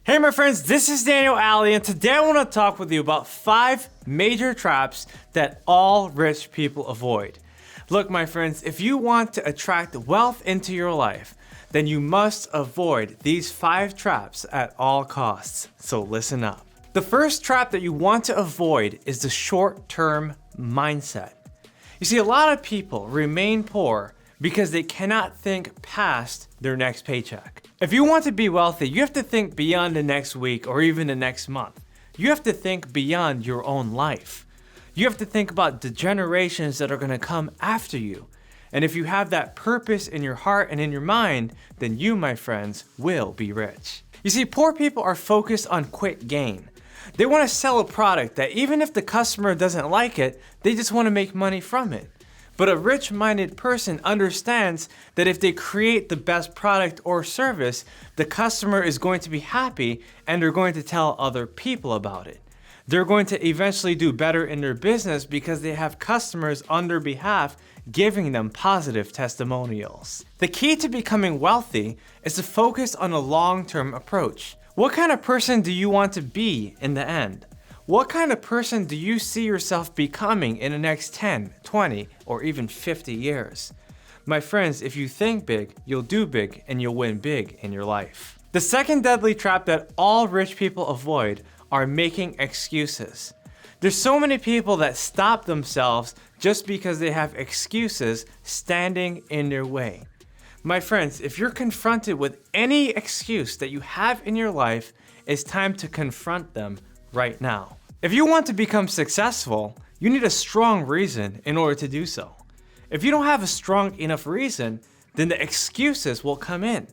Hey my friends, this is Daniel Aldie, and today I want to talk with you about 5 major traps that all rich people avoid. Look my friends, if you want to attract wealth into your life, then you must avoid these 5 traps at all costs. So listen up. The first trap that you want to avoid is the short-term mindset. You see, a lot of people remain poor because they cannot think past their next paycheck. If you want to be wealthy, you have to think beyond the next week or even the next month. You have to think beyond your own life. You have to think about the generations that are going to come after you. And if you have that purpose in your heart and in your mind, then you, my friends, will be rich. You see, poor people are focused on quick gain. They want to sell a product that even if the customer doesn't like it, they just want to make money from it. But a rich-minded person understands that if they create the best product or service, the customer is going to be happy and they're going to tell other people about it. They're going to eventually do better in their business because they have customers on their behalf giving them positive testimonials. The key to becoming wealthy is to focus on a long-term approach. What kind of person do you want to be in the end? What kind of person do you see yourself becoming in the next 10, 20, or even 50 years? My friends, if you think big, you'll do big and you'll win big in your life. The second deadly trap that all rich people avoid are making excuses. There's so many people that stop themselves just because they have excuses standing in their way. My friends, if you're confronted with any excuse that you have in your life, it's time to confront them right now. If you want to become successful, you need a strong reason in order to do so. If you don't have a strong enough reason, then the excuses will come in.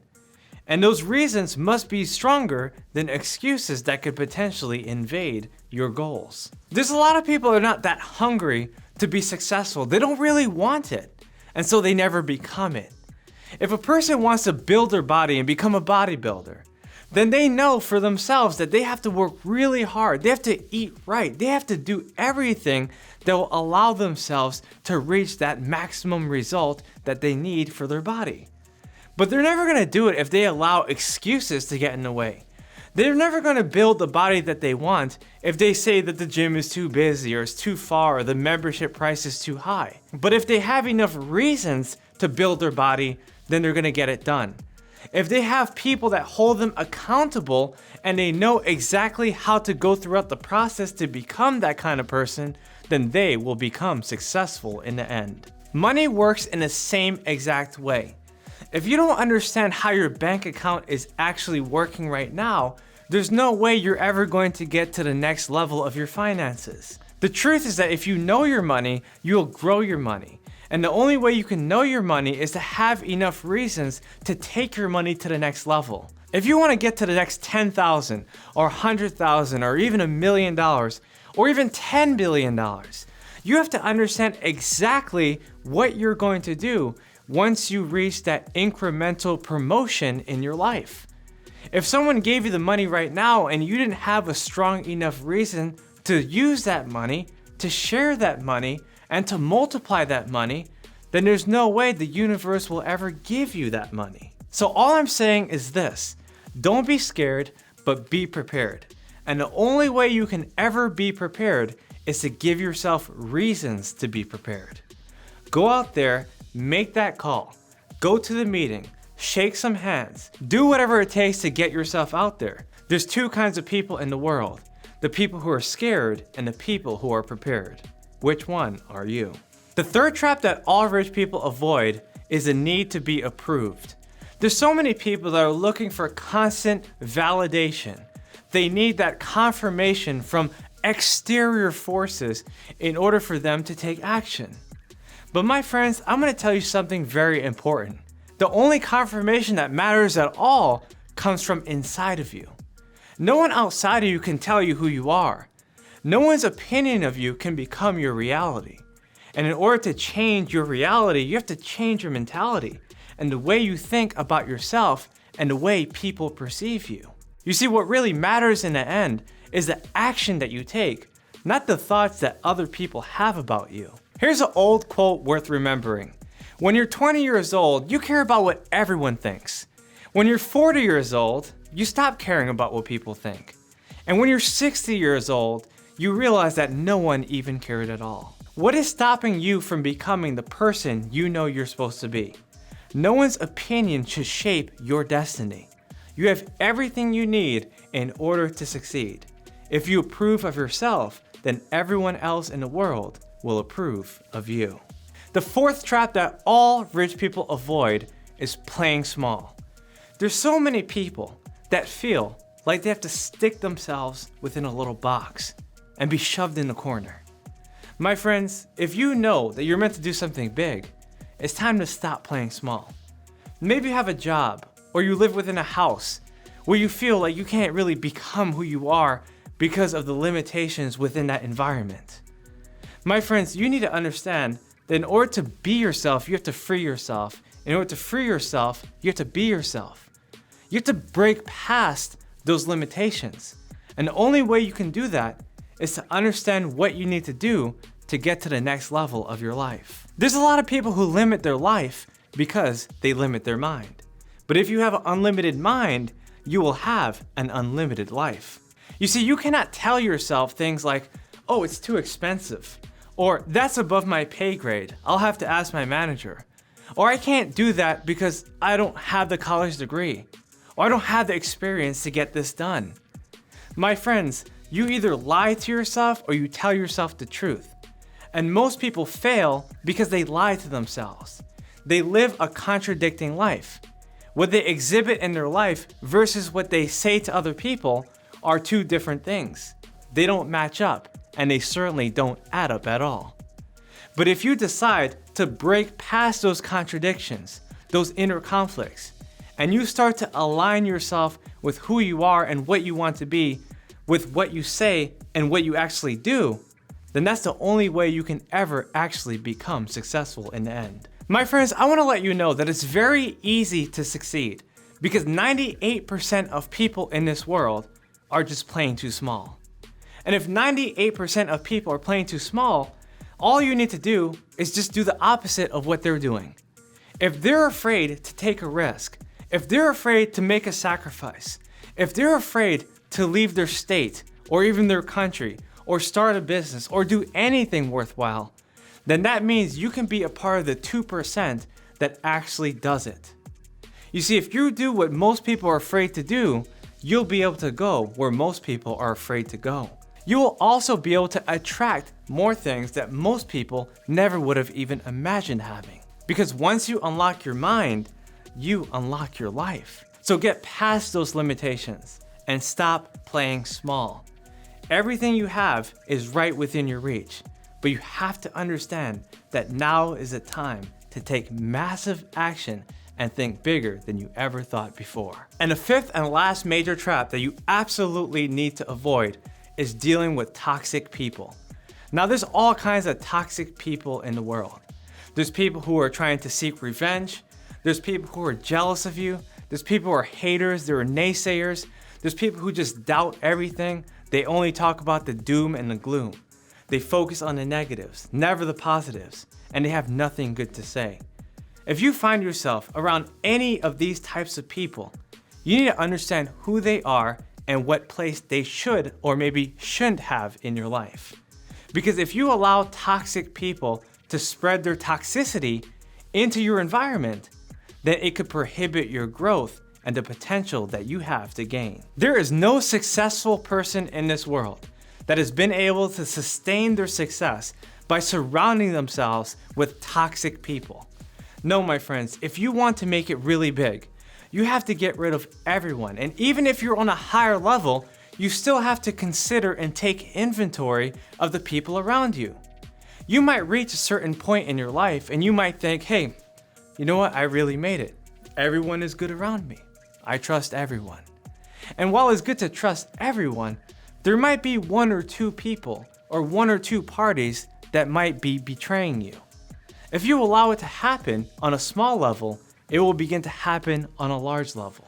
And those reasons must be stronger than excuses that could potentially invade your goals. There's a lot of people that are not that hungry to be successful. They don't really want it, and so they never become it. If a person wants to build their body and become a bodybuilder, then they know for themselves that they have to work really hard. They have to eat right. They have to do everything that will allow themselves to reach that maximum result that they need for their body. But they're never going to do it if they allow excuses to get in the way. They're never going to build the body that they want if they say that the gym is too busy or it's too far or the membership price is too high. But if they have enough reasons to build their body, then they're going to get it done. If they have people that hold them accountable and they know exactly how to go throughout the process to become that kind of person, then they will become successful in the end. Money works in the same exact way. If you don't understand how your bank account is actually working right now, there's no way you're ever going to get to the next level of your finances. The truth is that if you know your money, you'll grow your money. And the only way you can know your money is to have enough reasons to take your money to the next level. If you want to get to the next 10,000 or 100,000 or even $1 million or even $10 billion, you have to understand exactly what you're going to do once you reach that incremental promotion in your life. If someone gave you the money right now and you didn't have a strong enough reason to use that money, to share that money, and to multiply that money, then there's no way the universe will ever give you that money. So all I'm saying is this: don't be scared, but be prepared. And the only way you can ever be prepared is to give yourself reasons to be prepared. Go out there, make that call, go to the meeting, shake some hands, do whatever it takes to get yourself out there. There's 2 kinds of people in the world: the people who are scared and the people who are prepared. Which one are you? The third trap that all rich people avoid is the need to be approved. There's so many people that are looking for constant validation. They need that confirmation from exterior forces in order for them to take action. But my friends, I'm going to tell you something very important. The only confirmation that matters at all comes from inside of you. No one outside of you can tell you who you are. No one's opinion of you can become your reality. And in order to change your reality, you have to change your mentality and the way you think about yourself and the way people perceive you. You see, what really matters in the end is the action that you take, not the thoughts that other people have about you. Here's an old quote worth remembering. When you're 20 years old, you care about what everyone thinks. When you're 40 years old, you stop caring about what people think. And when you're 60 years old, you realize that no one even cared at all. What is stopping you from becoming the person you know you're supposed to be? No one's opinion should shape your destiny. You have everything you need in order to succeed. If you approve of yourself, then everyone else in the world will approve of you. The fourth trap that all rich people avoid is playing small. There's so many people that feel like they have to stick themselves within a little box and be shoved in the corner. My friends, if you know that you're meant to do something big, it's time to stop playing small. Maybe you have a job or you live within a house where you feel like you can't really become who you are because of the limitations within that environment. My friends, you need to understand that in order to be yourself, you have to free yourself. In order to free yourself, you have to be yourself. You have to break past those limitations. And the only way you can do that is to understand what you need to do to get to the next level of your life. There's a lot of people who limit their life because they limit their mind. But if you have an unlimited mind, you will have an unlimited life. You see, you cannot tell yourself things like, oh, it's too expensive, or that's above my pay grade, I'll have to ask my manager, or I can't do that because I don't have the college degree, or I don't have the experience to get this done. My friends, you either lie to yourself or you tell yourself the truth. And most people fail because they lie to themselves. They live a contradicting life. What they exhibit in their life versus what they say to other people are two different things. They don't match up, and they certainly don't add up at all. But if you decide to break past those contradictions, those inner conflicts, and you start to align yourself with who you are and what you want to be, with what you say and what you actually do, then that's the only way you can ever actually become successful in the end. My friends, I want to let you know that it's very easy to succeed because 98% of people in this world are just playing too small. And if 98% of people are playing too small, all you need to do is just do the opposite of what they're doing. If they're afraid to take a risk, if they're afraid to make a sacrifice, if they're afraid to leave their state or even their country or start a business or do anything worthwhile, then that means you can be a part of the 2% that actually does it. You see, if you do what most people are afraid to do, you'll be able to go where most people are afraid to go. You will also be able to attract more things that most people never would have even imagined having. Because once you unlock your mind, you unlock your life. So get past those limitations and stop playing small. Everything you have is right within your reach, but you have to understand that now is the time to take massive action and think bigger than you ever thought before. And the fifth and last major trap that you absolutely need to avoid is dealing with toxic people. Now there's all kinds of toxic people in the world. There's people who are trying to seek revenge. There's people who are jealous of you. There's people who are haters. There are naysayers. There's people who just doubt everything. They only talk about the doom and the gloom. They focus on the negatives, never the positives, and they have nothing good to say. If you find yourself around any of these types of people, you need to understand who they are and what place they should or maybe shouldn't have in your life. Because if you allow toxic people to spread their toxicity into your environment, then it could prohibit your growth and the potential that you have to gain. There is no successful person in this world that has been able to sustain their success by surrounding themselves with toxic people. No, my friends, if you want to make it really big, you have to get rid of everyone. And even if you're on a higher level, you still have to consider and take inventory of the people around you. You might reach a certain point in your life and you might think, hey, you know what? I really made it. Everyone is good around me. I trust everyone. And while it's good to trust everyone, there might be one or two people or one or two parties that might be betraying you. If you allow it to happen on a small level, it will begin to happen on a large level.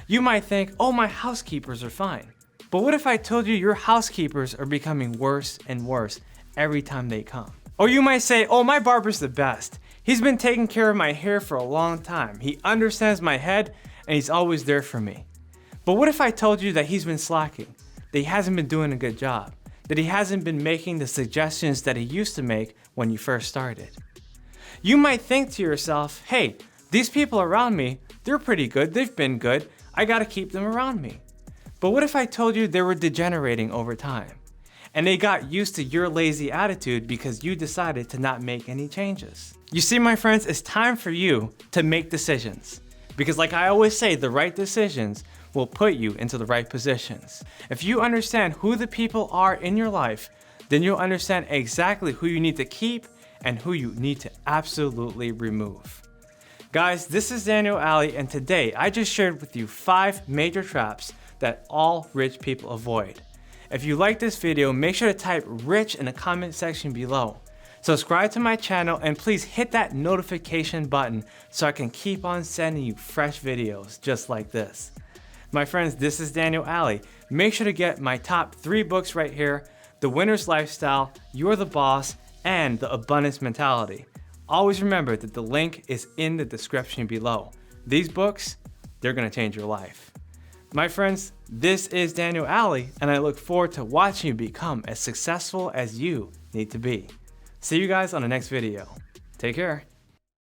You might think, oh, my housekeepers are fine. But what if I told you your housekeepers are becoming worse and worse every time they come? Or you might say, oh, my barber's the best. He's been taking care of my hair for a long time. He understands my head and he's always there for me. But what if I told you that he's been slacking, that he hasn't been doing a good job, that he hasn't been making the suggestions that he used to make when you first started? You might think to yourself, hey, these people around me, they're pretty good, they've been good, I gotta keep them around me. But what if I told you they were degenerating over time, and they got used to your lazy attitude because you decided to not make any changes? You see, my friends, it's time for you to make decisions. Because like I always say, the right decisions will put you into the right positions. If you understand who the people are in your life, then you'll understand exactly who you need to keep and who you need to absolutely remove. Guys, this is Daniel Aldie, and today I just shared with you 5 major traps that all rich people avoid. If you like this video, make sure to type rich in the comment section below. Subscribe to my channel and please hit that notification button so I can keep on sending you fresh videos just like this. My friends, this is Daniel Aldie. Make sure to get my top 3 books right here: The Winner's Lifestyle, You're the Boss, and The Abundance Mentality. Always remember that the link is in the description below. These books, they're gonna change your life. My friends, this is Daniel Aldie, and I look forward to watching you become as successful as you need to be. See you guys on the next video. Take care.